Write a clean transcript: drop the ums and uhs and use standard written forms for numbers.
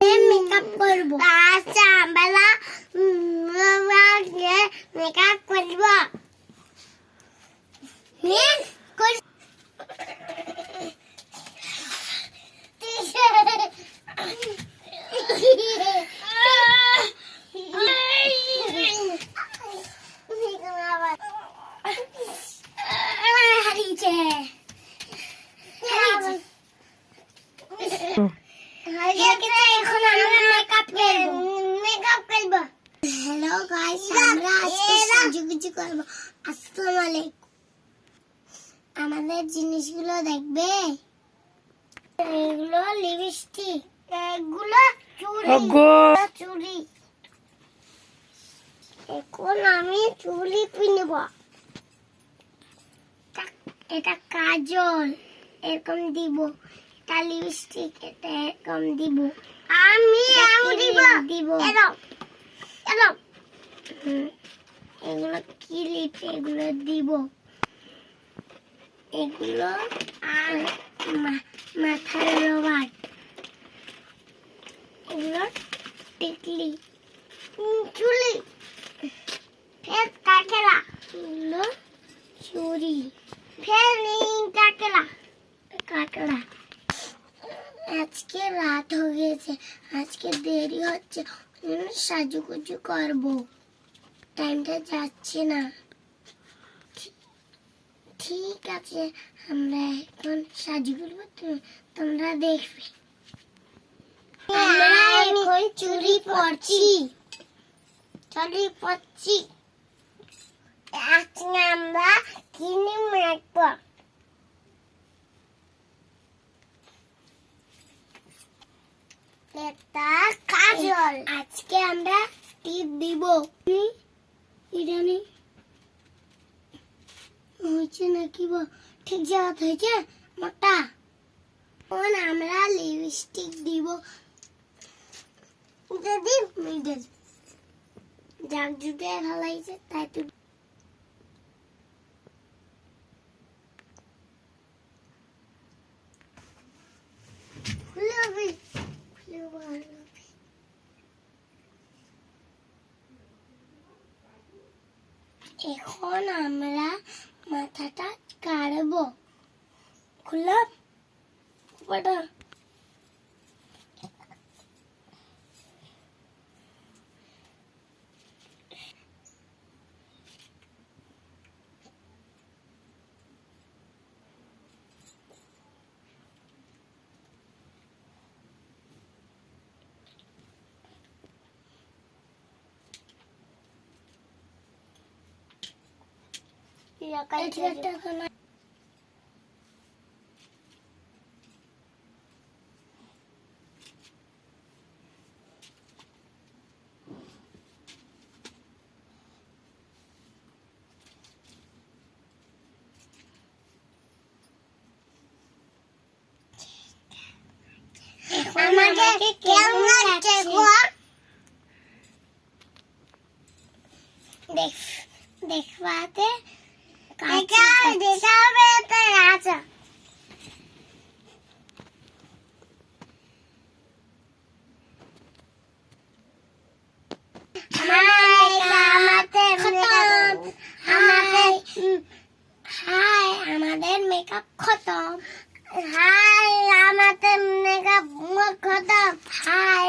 Makeup করব। আচ্ছা আমরা মেকআপ করব। হ্যালো গাইস, আমরা আজকে সাজুগুজু করব। আসসালামু আলাইকুম। আমাদের জিনিসগুলো দেখবে। এগুলো লিপস্টিক, এগুলো চুড়ি। এখন আমি চুড়ি পিনব। এটা কাজল, এরকম দিব। এটা লিপস্টিক, এটা এরকম দিব। আমি দিব। এগুলো ক্লিপ, এগুলো দিব। এগুলো আর মাথার রবার, এগুলো টিকলি, চুলি, ফের কাকেরা, এগুলো চুড়ি, ফের কাকেরা। আজকে রাত হয়ে গেছে, আজকে দেরি হচ্ছে, সাজুগুজু করবো। টাইমটা যাচ্ছে না। ঠিক আছে, আমরা এখন সাজু করবো, তোমরা দেখবে। আমরা এখন চুড়ি পরছি। আজকে আমরা কিনে মাখবো। এটা কাজল। আজকে আমরা টিপ দিব। ইরানি হয়েছে নাকি? ঠিক জায়গা হয়েছে মোটা। এখন আমরা লিপস্টিক দিব। যাক জুটে ভালাইছে তাই তো। এখন আমরা মাথাটা কাটবো। খুলে পড়া আমাকে কেমন লাগছে গো? দেখবাতে দেখাবে তাই আছে। আমাদের মেকআপ খতম। হাই, আমাদের মেকআপ খতম। হাই।